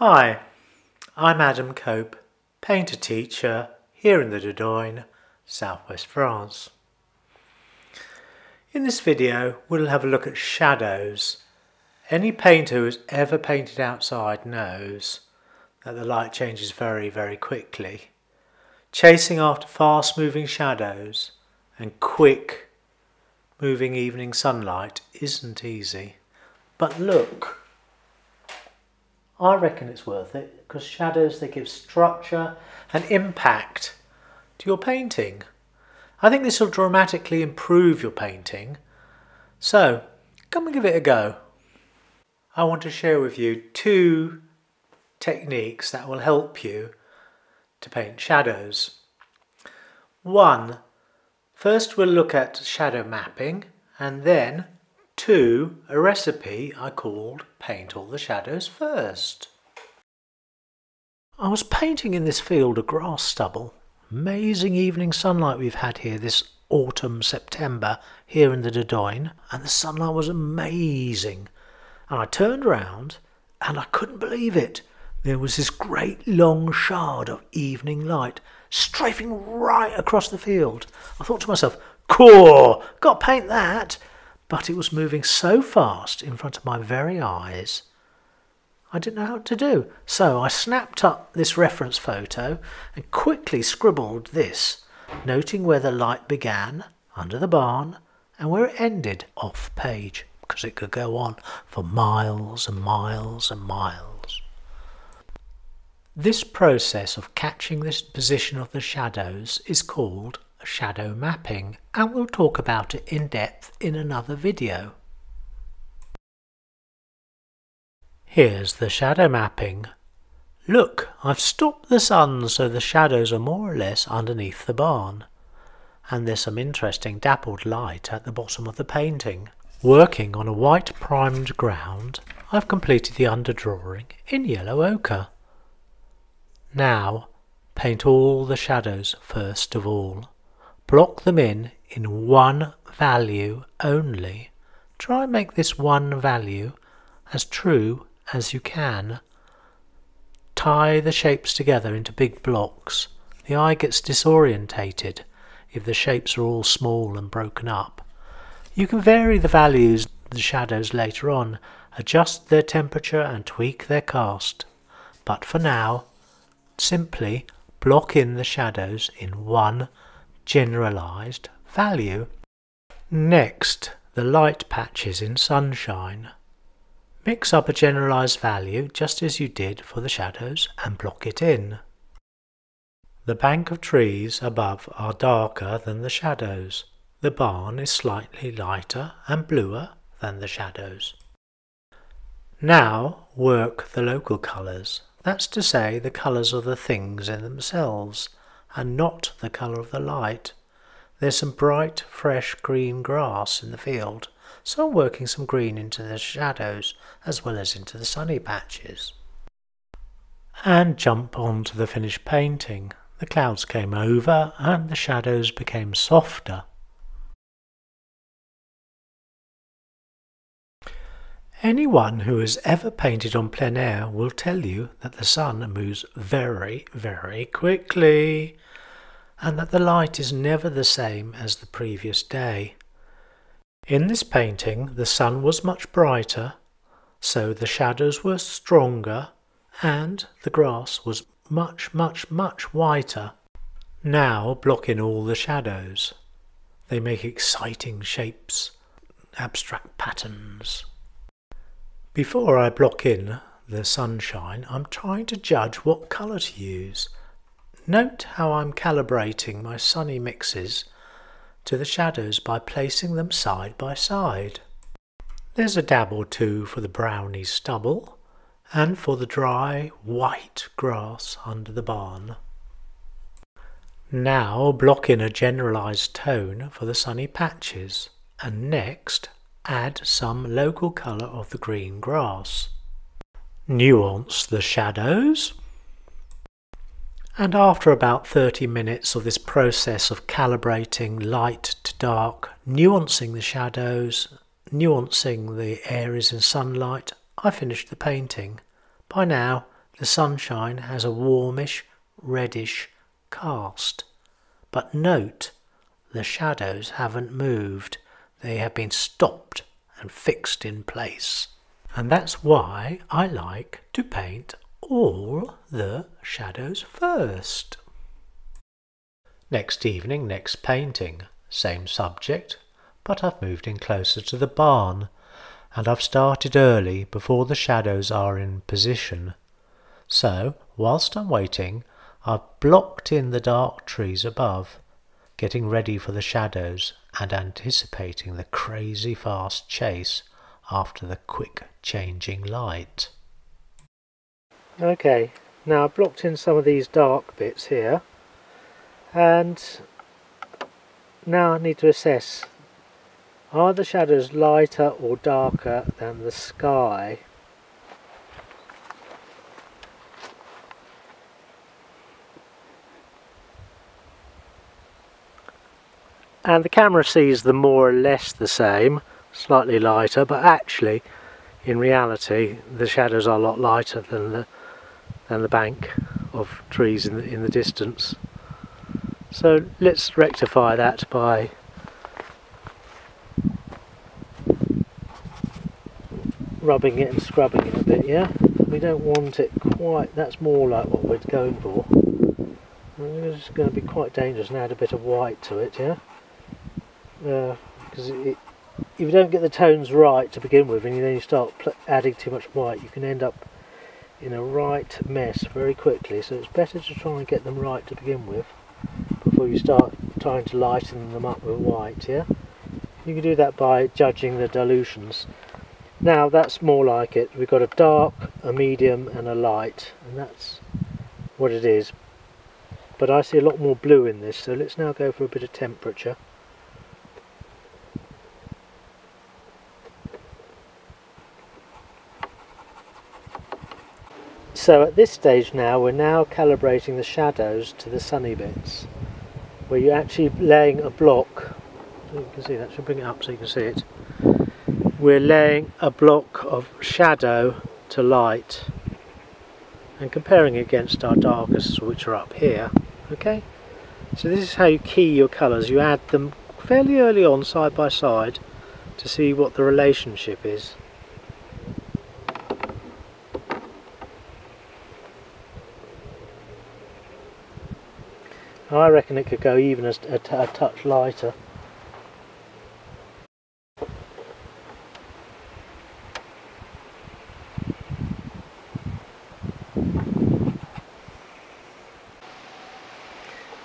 Hi, I'm Adam Cope, painter teacher here in the Dordogne, southwest France. In this video we'll have a look at shadows. Any painter who has ever painted outside knows that the light changes very quickly. Chasing after fast moving shadows and quick moving evening sunlight isn't easy. But look, I reckon it's worth it because shadows, they give structure and impact to your painting. I think this will dramatically improve your painting. So come and give it a go. I want to share with you two techniques that will help you to paint shadows. First we'll look at shadow mapping, and then a recipe I called Paint All the Shadows First. I was painting in this field of grass stubble. Amazing evening sunlight we've had here this autumn, September, here in the Dordogne, and the sunlight was amazing. And I turned around and I couldn't believe it. There was this great long shard of evening light strafing right across the field. I thought to myself, cool, got to paint that. But it was moving so fast in front of my very eyes, I didn't know what to do. So I snapped up this reference photo and quickly scribbled this, noting where the light began, under the barn, and where it ended, off page, because it could go on for miles and miles and miles. This process of catching this position of the shadows is called shadow mapping, and we'll talk about it in depth in another video. Here's the shadow mapping. Look, I've stopped the sun so the shadows are more or less underneath the barn, and there's some interesting dappled light at the bottom of the painting. Working on a white primed ground, I've completed the underdrawing in yellow ochre. Now paint all the shadows first of all. Block them in one value only. Try and make this one value as true as you can. Tie the shapes together into big blocks. The eye gets disorientated if the shapes are all small and broken up. You can vary the values of the shadows later on, adjust their temperature and tweak their cast. But for now, simply block in the shadows in one generalized value. Next, the light patches in sunshine. Mix up a generalized value just as you did for the shadows and block it in. The bank of trees above are darker than the shadows. The barn is slightly lighter and bluer than the shadows. Now work the local colours. That's to say, the colours of the things in themselves, and not the colour of the light. There's some bright, fresh green grass in the field, so I'm working some green into the shadows as well as into the sunny patches. And jump on to the finished painting. The clouds came over and the shadows became softer. Anyone who has ever painted on plein air will tell you that the sun moves very quickly, and that the light is never the same as the previous day. In this painting the sun was much brighter, so the shadows were stronger and the grass was much whiter. Now block in all the shadows. They make exciting shapes, abstract patterns. Before I block in the sunshine, I'm trying to judge what colour to use. Note how I'm calibrating my sunny mixes to the shadows by placing them side by side. There's a dab or two for the browny stubble and for the dry white grass under the barn. Now block in a generalised tone for the sunny patches, and next add some local colour of the green grass. Nuance the shadows. And after about 30 minutes of this process of calibrating light to dark, nuancing the shadows, nuancing the areas in sunlight, I finished the painting. By now the sunshine has a warmish, reddish cast. But note, the shadows haven't moved. They have been stopped and fixed in place. And that's why I like to paint all the shadows first. Next evening, next painting, same subject, but I've moved in closer to the barn, and I've started early before the shadows are in position. So, whilst I'm waiting, I've blocked in the dark trees above, getting ready for the shadows and anticipating the crazy fast chase after the quick changing light. Okay, now I've blocked in some of these dark bits here, and now I need to assess, are the shadows lighter or darker than the sky? And the camera sees them more or less the same, slightly lighter, but actually in reality the shadows are a lot lighter than the bank of trees in the distance. So let's rectify that by rubbing it and scrubbing it a bit, yeah? We don't want it quite, that's more like what we're going for. It's going to be quite dangerous and add a bit of white to it, yeah? Because if you don't get the tones right to begin with and then you start adding too much white, you can end up in a right mess very quickly. So it's better to try and get them right to begin with before you start trying to lighten them up with white, yeah? You can do that by judging the dilutions. Now that's more like it. We've got a dark, a medium and a light, and that's what it is. But I see a lot more blue in this, so let's now go for a bit of temperature. So at this stage now, we're now calibrating the shadows to the sunny bits, where you're actually laying a block. You can see that, should bring it up so you can see it. We're laying a block of shadow to light and comparing it against our darkest, which are up here. Okay, so this is how you key your colours. You add them fairly early on, side by side, to see what the relationship is. I reckon it could go even a touch lighter.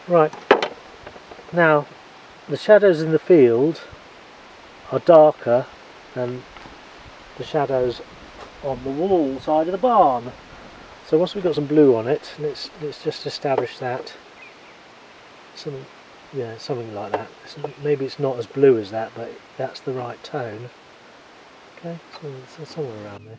Right, now the shadows in the field are darker than the shadows on the wall side of the barn. So once we've got some blue on it, let's just establish that. Something like that. Maybe it's not as blue as that, but that's the right tone. Okay, so somewhere around there.